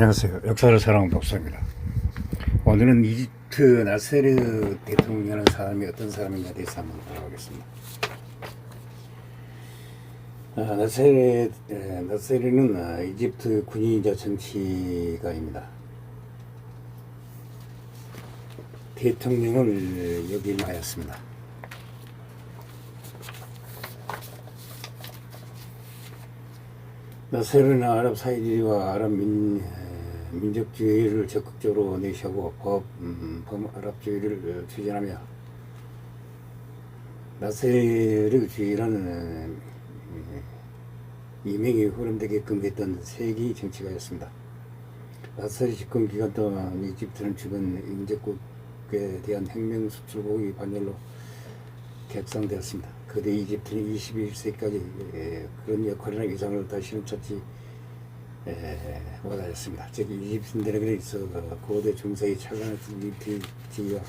안녕하세요. 역사를 사랑하는 독서입니다. 오늘은 이집트 나세르 대통령이라는 사람이 어떤 사람인가에 대해서 한번 알아보겠습니다. 나세르는 이집트 군인이자 정치가입니다. 대통령을 역임하였습니다. 나세르는 아랍 사이리와 아랍 민족주의를 적극적으로 내세우고 범아랍주의를 추진하며 나세르주의라는 이명이 흐름되게끔 했던 세기 정치가였습니다. 나세르 집권 기간 동안 이집트는 주변 인접국에 대한 혁명 수출국의 반열로 격상되었습니다. 그대 이집트는 21세기까지 그런 역할이나 위상을 다시는 찾지 못하였습니다. 즉 이집트인들에게 있어 고대 중세의 차관했던 이집트지와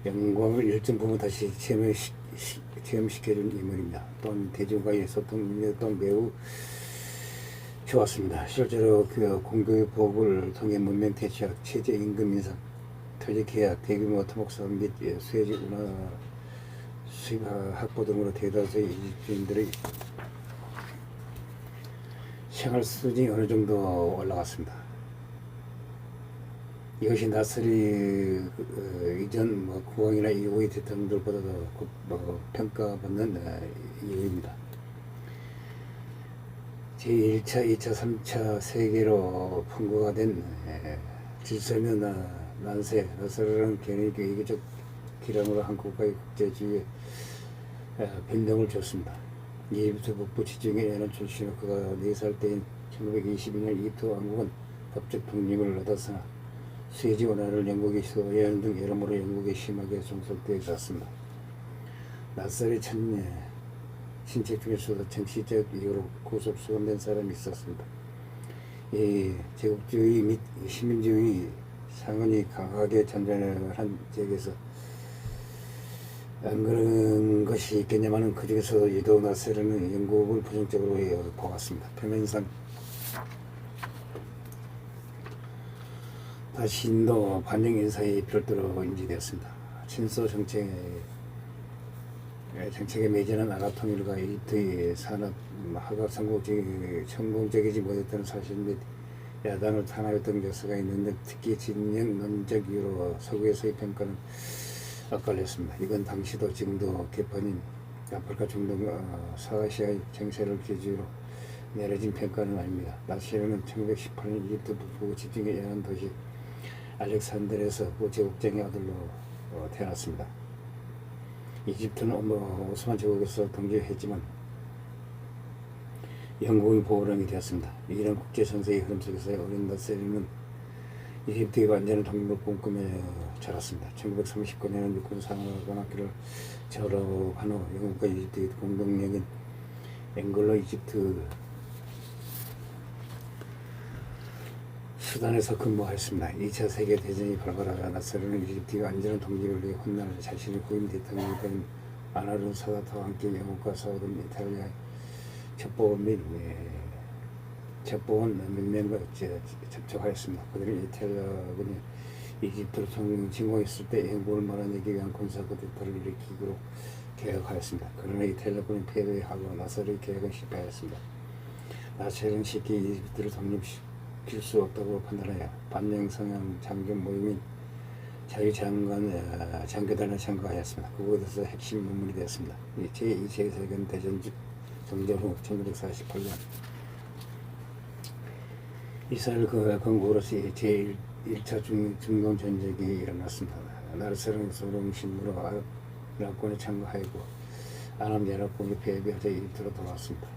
영광을 열정 부분 다시 체험시켜준 인물입니다. 또한 대중과의 소통 능력 또한 매우 좋았습니다. 실제로 그 공교육 보복을 통해 문명 대체학, 체제 임금 인상, 토지 계약, 대규모 토목 사업 및 수혜지 운하 수입 확보 등으로 대다수의 이집트인들의 생활 수준이 어느 정도 올라갔습니다. 이것이 나세르 이전 국왕이나 이후의 대통령들보다도 평가받는 이유입니다. 제1차, 2차, 3차 세계로 풍부가 된 질서는 난세, 나세르는 개인의 이기적 기량으로 한국과의 국제주의에 변동을 줬습니다. 이집트 북부 지중해 연안 출신으로 그가 4살 때인 1922년 이집트 왕국은 법적 독립을 얻었으나 수에즈 운하를 영국이 소유하는 등 여러모로 영국에 심하게 종속되어 있었습니다. 나세르의 친책 중에서도 정치적 이유로 구속 수감된 사람이 있었습니다. 이 제국주의 및 시민주의 상흔이 강하게 전쟁을 한 지역에서 안 그런 것이 있겠냐마는 그 중에서 유독 나세르는 영국을 부정적으로 보았습니다. 표면상 다시 인도 반영 인사의 별도로 인지되었습니다. 친소 정책에 매진한 아랍 통일과 이집트의 산업 하가 성공적이지 못했다는 사실 및 야당을 탄압했던 역사가 있는데 특히 진영 논적 이유로 서구에서의 평가는 엇갈렸습니다. 이건 당시도 지금도 개판인 아프리카 중동과 서아시아의 정세를 기준으로 내려진 평가는 아닙니다. 나세르는 1918년 이집트 북부 지중해 연안 도시 알렉산드르에서 제국장의 아들로 태어났습니다. 이집트는 오스만 제국에서 독립했지만 영국의 보호령이 되었습니다. 이런 국제정세의 흐름 속에서 어린 나세르는 이집트의 완전한 독립을 꿈꾸며 자랐습니다. 1939년에는 육군 상하관학교를 졸업한 후 영국과 이집트의 공동령인 앵글로 이집트 수단에서 근무하였습니다. 2차 세계대전이 발발하자 나세르는 이집트의 완전한 독립을 위해 훗날 자신의 후임 대통령이 된 아나룬 사다트와 함께 영국과 싸우던 이탈리아의 첩보원 몇 명과 접촉하였습니다. 그들은 이탈리아군이 이집트로 침공했을 때 영국을 몰아내기 위한 군사 쿠데타를 일으키기로 계획하였습니다. 그러나 이탈리아군이 패배하고 나세르의 계획은 실패하였습니다. 나세르는 쉽게 이집트를 독립시킬 수 없다고 판단하여 반영 성향 장교 모임인 자유장교단에 참가하였습니다. 그곳에서 핵심 인물이 되었습니다. 제2차 세계대전 종전 후 1948년 이스라엘 건국으로서 제1차 중동전쟁이 일어났습니다. 나세르는 소련 신부로 아랍연합군에 참가하였고 아랍연합군이 패배하자 이집트로 돌아왔습니다.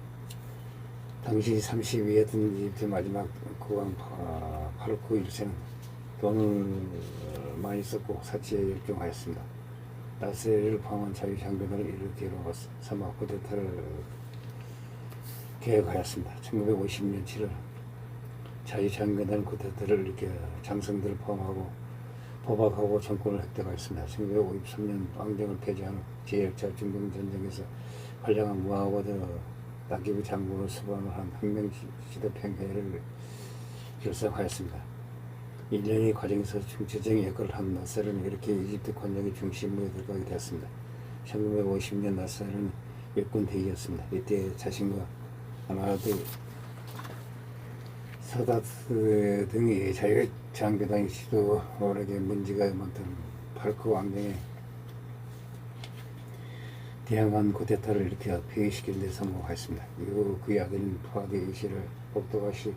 당시 30위였던 이집트 마지막 국왕 파루크 1세는 돈을 많이 썼고 사치에 열중하였습니다. 나세르를 포함한 자유장교단을 일으키로 삼아 쿠데타를 계획하였습니다. 1950년 7월 자유장교단 쿠데타를 일으켜 장성들을 포박하고 정권을 획득하였습니다. 1953년 왕정을 폐지한 후 제1차 중동전쟁에서 활약한 무하워드 나기브 장군을 수반을 한 혁명 시대 평해를 결성하였습니다. 일련의 과정에서 중추적인 역할을 한 나사르는 이렇게 이집트 권력의 중심으로 들어가게 되었습니다. 1950년 나사르는 육군 대위였습니다. 이때 자신과 아마드 사다트 등이 자유장교당의 지도력에 문제가 많던 파르크 왕정에 대항한 쿠데타를 일으켜 폐위시키는 데 성공하였습니다. 이후 그의 아들인 푸아드 이시를 복도가시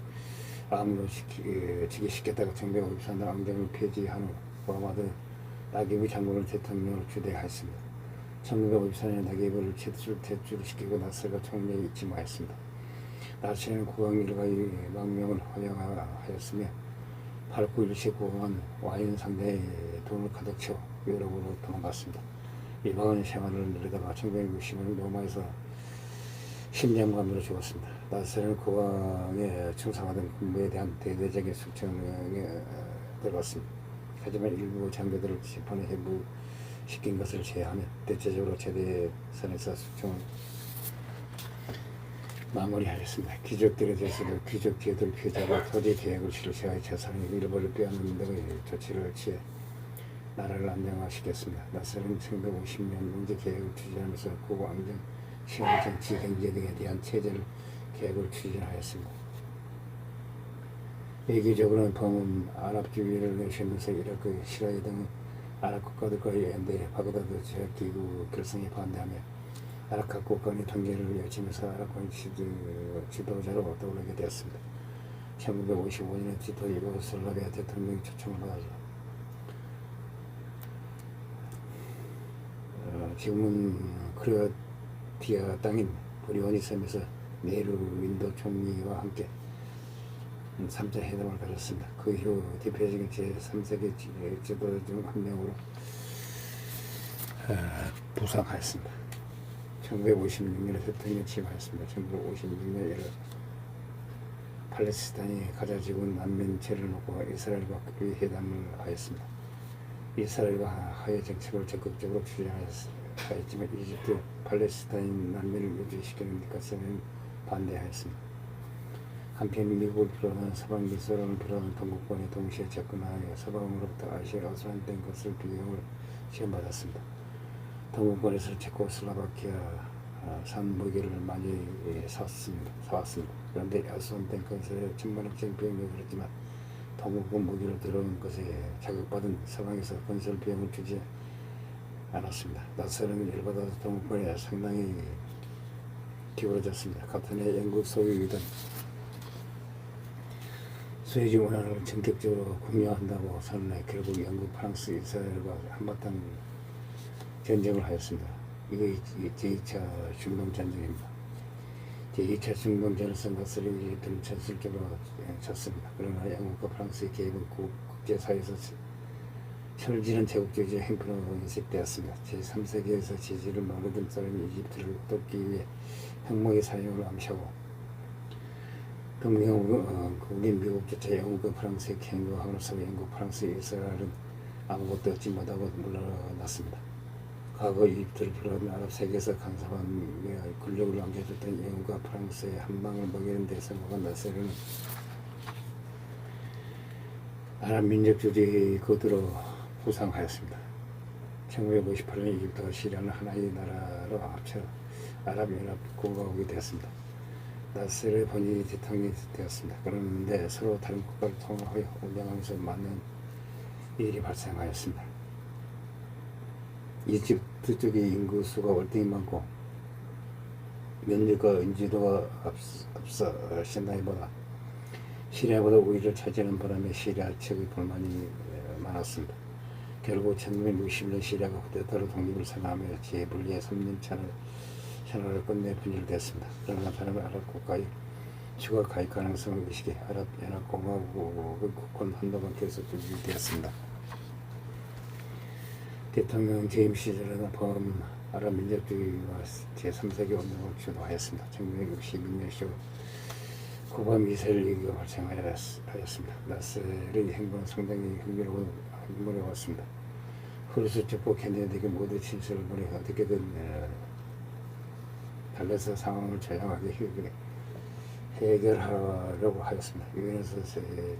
암으로 즉위시켰다가 1954년 왕정을 폐지한 후 무하마드 나기브 장군을 대통령으로 추대하였습니다. 1954년 나기브를 퇴출시키고 나사르가 총리에 입임하였습니다. 나사르는 국왕 일가의 망명을 허용하였으며 파르크 일시 국왕은 와인 상자에 돈을 가득 채워 유럽으로 도망갔습니다. 이방인 생활을 누리다가 1960년 로마에서 10년간으로 죽었습니다. 나사르는 국왕에 충성하던 군부에 대한 대대적인 숙청에 들어갔습니다. 하지만 일부 장교들을 재판에 회부시킨 것을 제외하며 대체적으로 제대선에서 숙청을 마무리하였습니다. 귀족들에 대해서도 귀족 제도를 피해자가 토지 계획을 실시하여 재산의 일부를 빼앗는 등의 조치를 취해 나라를 안정화시켰습니다. 나사르는 1950년 문제 계획을 추진하면서 국왕정, 시황정치, 경제 등에 대한 체제를 계획을 추진하였습니다. 외교적으로는 범은 아랍주의를 내세우면서 이라크, 시리아 등 아랍 국가들과의 연대, 바그다드 제약기구 결성에 반대하며 아랍 각국 간의 통계를 외치면서 아랍권 지도자로 떠오르게 되었습니다. 1955년에 티토 유고슬라비아 대통령이 초청을 받아서 지금은 크로아티아 땅인 브리오니 섬에서 네루 윈도 총리와 함께 3차 회담을 가졌습니다. 그 이후 대표적인 제3세계 지도자 중 한 명으로 부상하였습니다. 1956년에 대통령 취임하였습니다. 1956년 1월 팔레스타인이 가자지구 난민제를 놓고 이스라엘과 회담을 하였습니다. 이스라엘과 하해 정책을 적극적으로 추진하였지만 이집트 팔레스타인 난민을 유지시키는 것까지는 반대하였습니다. 한편 미국을 비롯한 서방 미소론을 비롯한 동국권에 동시에 접근하여 서방으로부터 아시아 어수선된 것을 비용을 지원받았습니다. 동국권에서 체코슬로바키아 산 무기를 많이 사왔습니다. 그런데 어수선된 것에 천만원짜리 비용이 들었지만 동국권 무기를 들어온 것에 자극받은 서방에서 건설 비용을 주지 않았습니다. 나사르는 열받아서 동국권에 상당히 기울어졌습니다. 같은 해 영국 소유이던 수에즈 운하를 전격적으로 공유한다고 선언해 결국 영국, 프랑스, 이스라엘과 한바탕 전쟁을 하였습니다. 이게 제2차 중동전쟁입니다. 제2차 중동전에서 나사르는 이집트를 전술적으로 쳤습니다. 그러나 영국과 프랑스의 개입은 국제사회에서 철지는 제국주의의 행포로 인식되었습니다. 제3세계에서 지지를 모르던 사람이 이집트를 돕기 위해 핵무기 사용을 암시하고 동맹국인 미국조차 영국과 프랑스의 경고함으로써 영국, 프랑스, 이스라엘은 아무것도 얻지 못하고 물러났습니다. 과거 이집트를 비롯한 아랍 세계에서 강사반에 권력을 남겨줬던 영국과 프랑스의 한방을 먹이는 데 성공한 나사르는 아랍 민족주의 거두로 부상하였습니다. 1958년 이집트와 시리아는 하나의 나라로 합쳐 아랍연합국가가 되었습니다. 나사르의 본인이 대통령이 되었습니다. 그런데 서로 다른 국가를 통합하여 운영하면서 많은 일이 발생하였습니다. 이집트 쪽의 인구수가 월등히 많고 면적과 인지도가 앞서 시나이보다 시리아보다 우위를 차지하는 바람에 시리아 측의 불만이 많았습니다. 결국 1960년 시리아가 쿠데타로 독립을 선언하며 재분리의 3년 채널을 끝내 분열되었습니다. 그러나 다른 아랍 국가의 추가 가입 가능성을 의식해 아랍연합공화국의 국권 한도가 계속 유지되었습니다. 대통령 재임 시절에는 범 아랍 민족주의와 제3세계 운동을 주도하였습니다. 1962년 10월 쿠바 미사일 위기가 발생하였습니다. 나사르의 행보는 상당히 흥미로웠습니다. 후르츠초프 케네디에게 모두 진술을 보내 어떻게든 달래서 상황을 조용하게 해결하려고 하였습니다. 유엔에서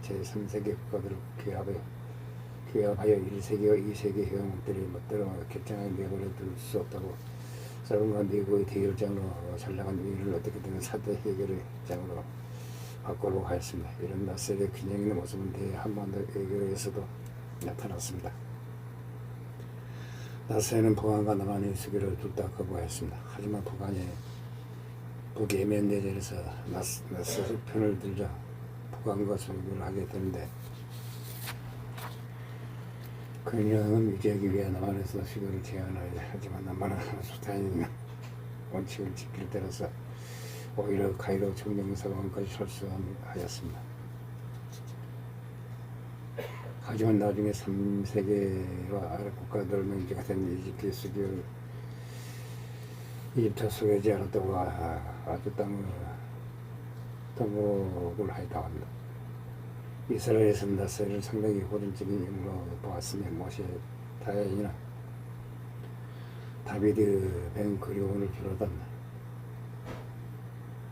제3세계 국가들을 규합하여 1세계와 2세계 회원국들이 멋대로 결정하게 내버려 둘 수 없다고 서방과 미국의 대결장으로 잘나간 위기를 어떻게든 사대 해결의 장으로 바꾸려고 하였습니다. 이런 낯설의 균형 있는 모습은 대한반도 외교에서도 나타났습니다. 나사에는 북한과 남한의 수교를 둘 다 거부하였습니다. 하지만 북예멘 내전에서 나사의 편을 들자 북한과 수교를 하게 되는데 균형은 유지하기 위해 남한에서 수교를 제한하여 하지만 남한은 수단인 원칙을 지킬 때라서 오히려 가이로 청정사관까지 철수하였습니다. 하지만 나중에 3세계와 아랍 국가들 명제가 된 이집트의 수교를 이집트 소개하지 않았다고 아주 통곡을 하였다고 합니다. 이스라엘에서는 나사를 상당히 호전적인 인물로 보았으며 모세, 다야이나 다비드, 벤그리온을 비롯한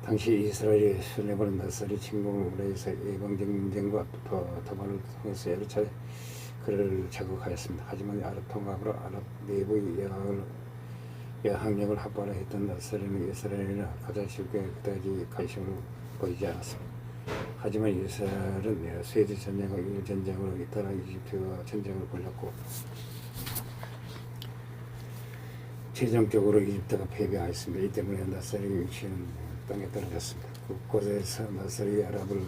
당시 이스라엘이 손해보는 나사리 침공을 우려해서 예방전쟁과 도발을 통해서 여러 차례 그를 자극하였습니다. 하지만 아랍 통합으로 아랍 내부의 여항력을 확보하려 했던 나사리는 이스라엘이나 가자 실교에 그다지 관심을 보이지 않았습니다. 하지만 이스라엘은 스웨즈 전쟁과 유일 전쟁으로 잇따라 이집트와 전쟁을 벌였고 최종적으로 이집트가 패배하였습니다. 이 때문에 나사리의 위치는 땅에 떨어졌습니다. 곳곳에서 나사리 아랍을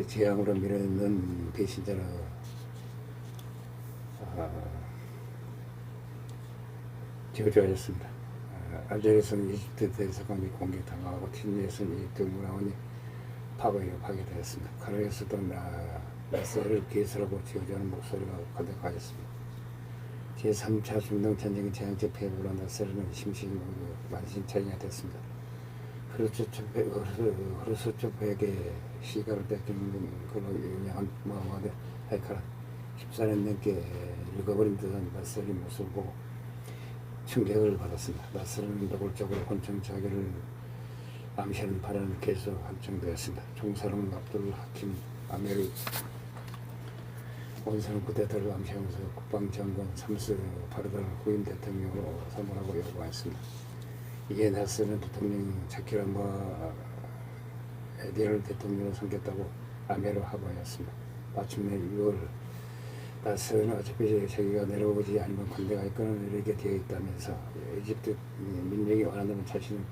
재앙으로 밀어넣는 배신자로 저주하였습니다. 알제리에서는 이집트 대사관이 공격당하고 튀니에서는 이집트 문화원이 파괴되었습니다. 카르에서도 나사를 개설하고 지어주는 목소리가 거듭하였습니다. 제3차 중동전쟁의 재앙적 패배로 나사르는 만신창이가 됐습니다. 흐르스초프에게 시가를 뺏기는 걸로 유명한 모하메드 하이카라 14년 넘게 읽어버린 듯한 나사르의 모습을 보고 충격을 받았습니다. 나사르는 노골적으로 권총 자기를 암시하는 발언을 계속할 정도였습니다. 총사령 압둘 하킴 아메리 원사는 쿠데타를 암시하면서 국방장관 삼스 바르다를 후임 대통령으로 선언하고 요구했습니다. 이에 나사르는 대통령 자키란과 에디를 대통령으로 섬겼다고 아메로 하고였습니다. 마침내 6월 나사르는 어차피 자기가 내려오지 않으면 군대가 끊어내리게 되어 있다면서 이집트 민족이 원한다면 자신은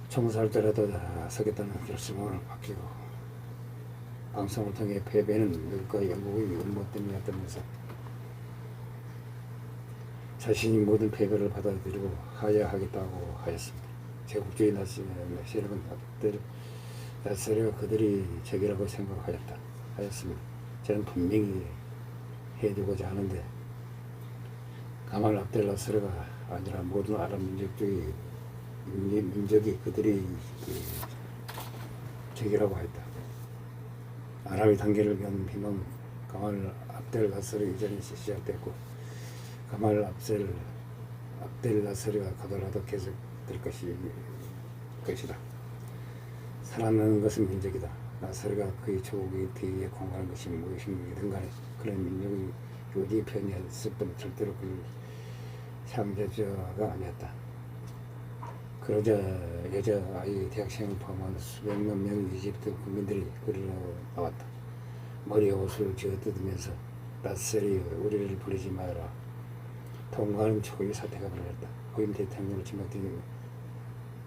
총살을 때라도 서겠다는 결심을 밝히고 방송을 통해 패배는 미국과 영국의 음모 때문이었다면서 자신이 모든 패배를 받아들이고 하야하겠다고 하였습니다. 제국주의 나사르는 나사르가 그들이 적이라고 하였습니다. 저는 분명히 해두고자 하는데 가말 압델 나사르가 아니라 모든 아랍 민족이 그들이 적이라고 했다. 아랍의 단계를 위한 비명 가말 압델 나사르 이전에 시작됐고 가말 압델 나사르가 가더라도 계속될 것이다. 살아나는 것은 민족이다. 나사르가 그의 조국의 뒤에 공부하는 것이 무엇이든 간에 그런 민족의 요지 편이었을 뿐 절대로 그 창조자가 아니었다. 그러자 여자아이 대학생을 포함한 수백만 명의 이집트 국민들이 그리로 나왔다. 머리에 옷을 쥐어뜯으면서 나사리 우리를 부리지 마라. 통과하는 초기 사태가 벌어졌다. 후임 대통령을 지목된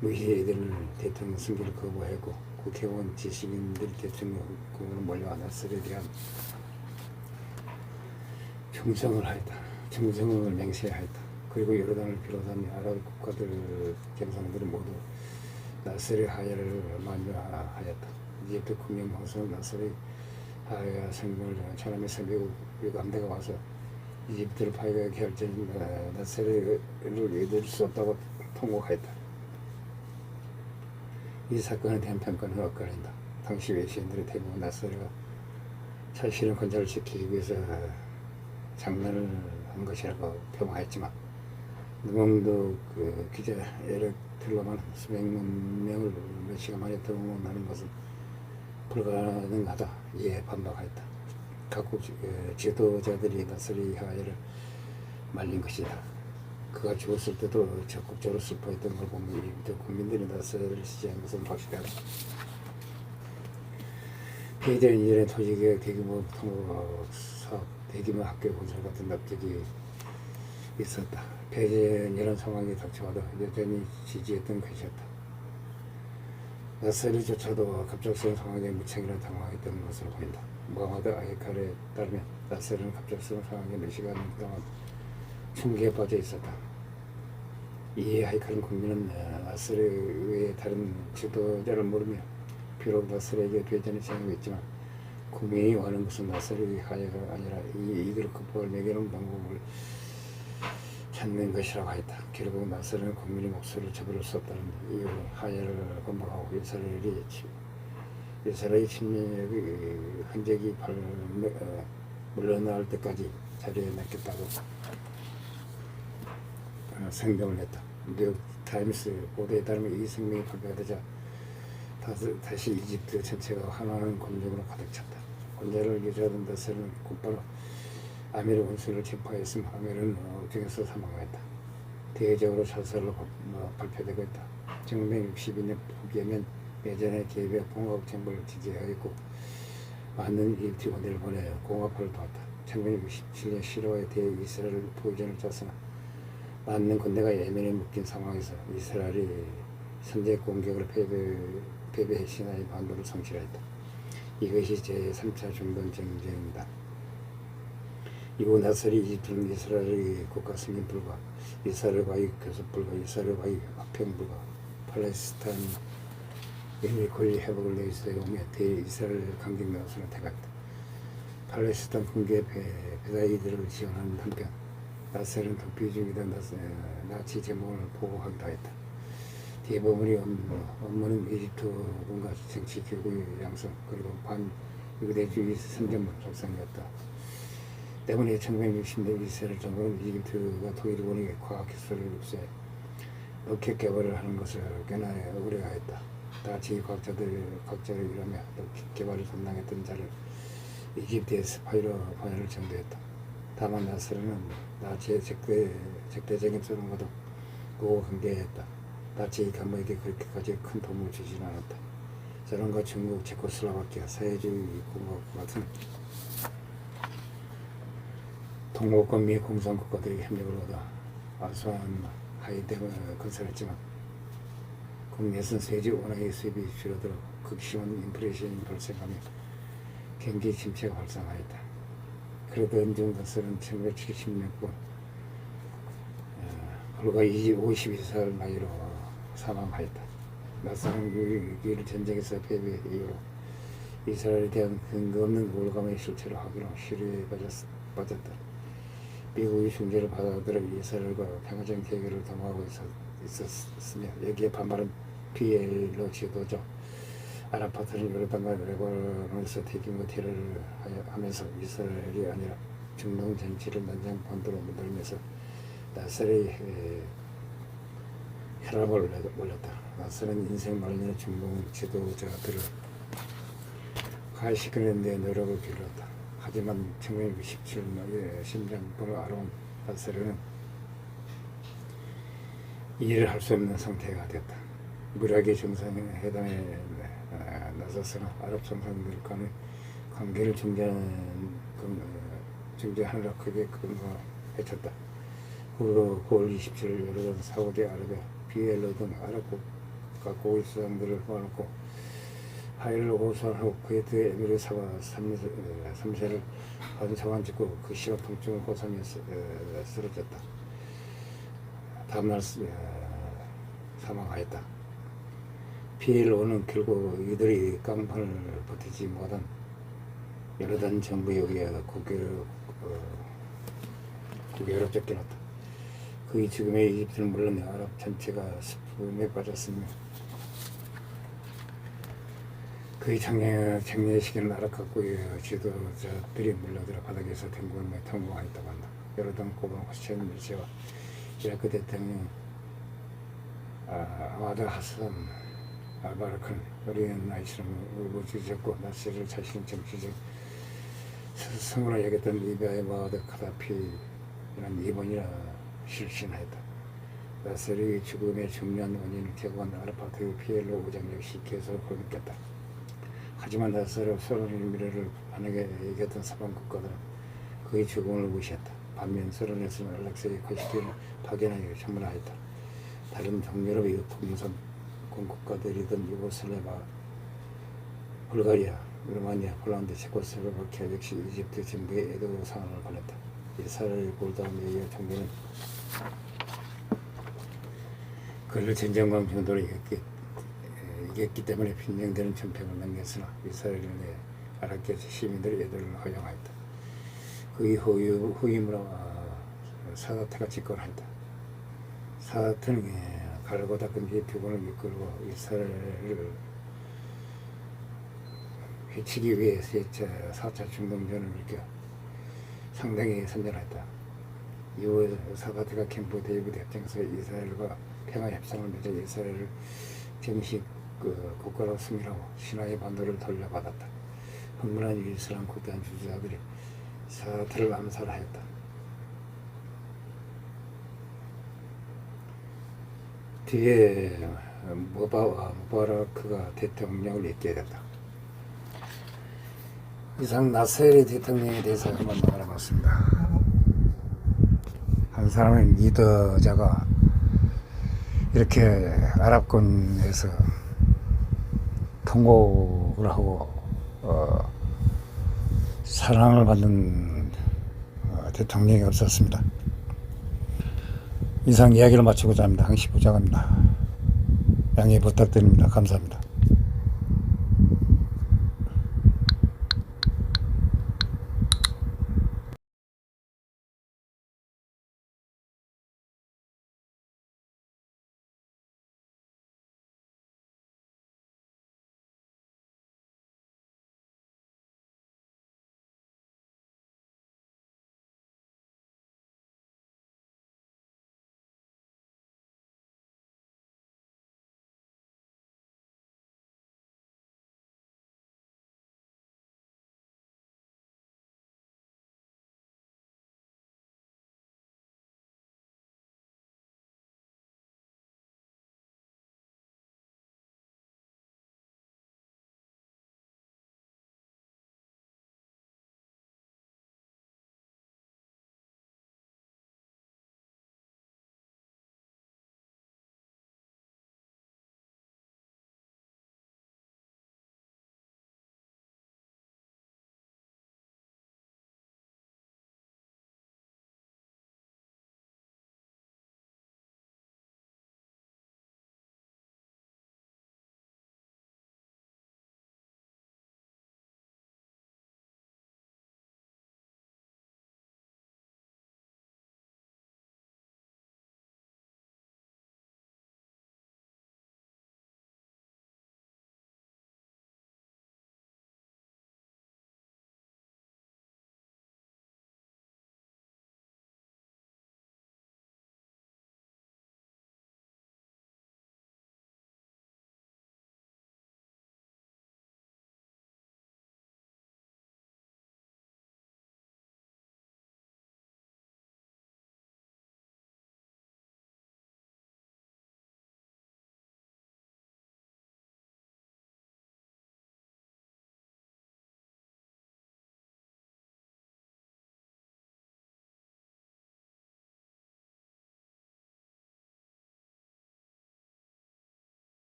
무희애들을 대통령 승계를 거부했고 국회의원 지식인들이 대통령으로 몰려와 나사리에 대한 충성을 맹세하였다. 그리고 요르단을 비롯한 아랍 국가들 정상들은 모두 나사리 하야를 만류하였다. 이집트 국영방송은 나사리 하야 생명을 전하면서 미국 함대가 와서 이집트를 파괴하게 할 때 나사리를 믿을 수 없다고 통곡하였다. 이 사건에 대한 평가는 엇갈린다. 당시 외신들이 대부분 나사리가 자신의 권좌를 지키기 위해서 장난을 한 것이라고 표방했지만 누명도 기자 에릭 들로만 수백만 명을 몇 시간 만에 동원하는 것은 불가능하다. 이에 반박하였다. 각국 지도자들이 나서리 하야를 말린 것이다. 그가 죽었을 때도 적극적으로 슬퍼했던 걸 보면 이부터 국민들이 나서리를 지지한 것은 확실하다. 피해자는 이전에 토지개혁, 대규모 통로사업, 대규모 학교 건설 같은 납득이 있었다. 폐쇄는 이런 상황이 닥쳐와도 여전히 지지했던 것이었다. 나세르조차도 갑작스러운 상황에 무척이나 당황했던 것으로 보인다. 무하마드 아이칼에 따르면 나세르는 갑작스러운 상황에 몇 시간 동안 충격에 빠져 있었다. 이에 아이칼은 국민은 나세르 외에 다른 지도자를 모르며 비록 나세르에게 대전을 제공했지만 국민이 원하는 것은 나세르의 하야가 아니라 이들을 극복을 매겨놓은 방법을 찾는 것이라고 했다. 결국 나세르는 국민의 목소리를 저버릴 수 없다는 이유로 하야를 건너가고 이스라엘 침략의 흔적이 물러날 때까지 자리에 맡겼다고 생명을 했다. 뉴욕 타임스 보도에 따르면 이声明이 발표되자 다시 이집트 전체가 환호하는 감정으로 가득 찼다. 권좌를 유지하던 나세르는 곧바로 아미르 원수를 체포했음. 아미르는 억정에서 사망했다. 대외적으로 자살로 발표되고 있다. 1962년 포기하면 예전에 개별 공화국 정부를 지지하였고 많은 이집트 군대를 보내 공화파를 도왔다. 1967년 10월에 대이스라엘 포위전을 짰으나 많은 군대가 예멘에 묶인 상황에서 이스라엘이 선제 공격을 패배해 시나이 반도를 성취했다. 이것이 제3차 중동 전쟁이다. 이후 나세르 이집트는 이스라엘의 국가 승인 불가, 이스라엘과의 교섭 불가, 이스라엘과의 합평 불가, 팔레스타인 인의 권리 회복을 내세우며 대이스라엘 강경 노선을 택했다. 팔레스타인 군계 배다이들을 지원하는 한편 나세르는 도피 중이던 나치 제목을 보호하기도 했다. 대부분의 업무는 이집트군과 정치 교육의 양성 그리고 반유대주의 선전물 작성이었다. 때문에 1960년 이스라엘 정부는 이집트가 독일군이 과학기술을 흡수해 로켓 개발을 하는 것을 꽤나 우려하였다. 나치 과학자를 이라며 로켓 개발을 담당했던 자를 이집트의 스파이로 관여를 정도했다. 다만 나세르는 나치의 적대적인 소론과도 우호관계했다. 나치 간부에게 그렇게까지 큰 도움을 주지는 않았다. 소련과 중국, 체코슬로바키아, 사회주의 공화국 같은 동로권 미 공산국가들이 협력을 얻어 아수안 하이댐을 건설했지만 국내에선 세제 원화의 수입이 줄어들어 극심한 인플레이션이 발생하며 경기 침체가 발생하였다. 그러던 중 나세르는 1970년권 불과 52살 나이로 사망하였다. 나세르는 위기를 전쟁에서 패배 이후로 이스라엘에 대한 근거 없는 우월감의 실체를 하기로 시류에 빠졌다. 미국의 중재를 받아들여 이스라엘과 평화적인 해결을 도모하고 있었으며 여기에 반발한 PLO 지도자 아라파트는 요르단과 레바논에서 대규모 테러를 하면서 이스라엘이 아니라 중동 전체를 난장판도로 만들면서 나세르의 혈압을 올렸다. 나세르는 인생 말년의 중동 지도자들을 가시키는 데 노력을 기울였다. 하지만 1967년에 심장병을 앓아온 나세르는 일을 할 수 없는 상태가 됐다. 무라기 정상회담에 나서서는 아랍 정상들 간의 관계를 중재하느라 크게 외쳤다. 그 9월 27일 요르단, 사우디아라비아, PLO 등 아랍국가 고위 수장들을 모아놓고 하이를 호소한 후 쿠웨이트 에미르 사가 3세를 환송한 직후 그 시각 통증을 호소하며 쓰러졌다. 다음날 사망하였다. PLO는 결국 이들이 깡판을 버티지 못한 요르단 정부에 의해 국외로 쫓겨났다. 그의 죽음에 이집트는 물론 아랍 전체가 슬픔에 빠졌으며 그의 장례식에는 아랍 각국의 지도자들이 몰려들어 바닥에서 댕구하며 통곡하였다고 한다. 요르단 고방 후센 밀세와 이라크 대통령 아마드 하산 알바르크는 어린 나이처럼 울부짖었고 나세르 자신의 정치적 성으로 여겼던 리비아의 마하드 카다피라는 이번이라 실신하였다. 나세르의 죽음의 중요한 원인을 제공한 아르파트의 피엘로 우장 역시 계속 거듭했다. 하지만 나세르 소련의 미래를 만약에 이겼던 서방 국가들은 그의 죽음을 무시했다. 반면 소련에서는 알렉세이 코시키를 파견하여 청문하였다. 다른 동유럽의 동선 공국가들이던 유고슬라비아, 불가리아, 루마니아, 폴란드, 체코슬로바키아 역시 이집트 정부의 애도 상황을 벌였다. 이스라엘 골다운에 이어 정부는 그를 전쟁광 정도로 이겼기 때문에 빈정되는 전평을 남겼으나 이스라엘 내 아랍계 시민들의 애도를 허용하였다. 그의 후임으로 사다트가 집권하였다. 사다트는 가르고 닦은 뒤에 피곤을 이끌고 이스라엘을 해치기 위해서 4차 중동전을 일으켜 상당히 선전했다. 이후 사다트가 캠프 데이비드 협정에서 이스라엘과 평화 협상을 맺어 이스라엘을 정식 국가로 승인하고 시나이 반도를 돌려받았다. 흥분한 이슬람 국대한 주지자들이 사다트를 암살하였다. 뒤에 무바라크가 대통령을 잇게 됐다. 이상 나세르 대통령에 대해서 한번 알아봤습니다. 한 사람의 리더자가 이렇게 아랍권에서 통곡을 하고 사랑을 받는 대통령이 없었습니다. 이상 이야기를 마치고자 합니다. 항시 부장합니다. 양해 부탁드립니다. 감사합니다.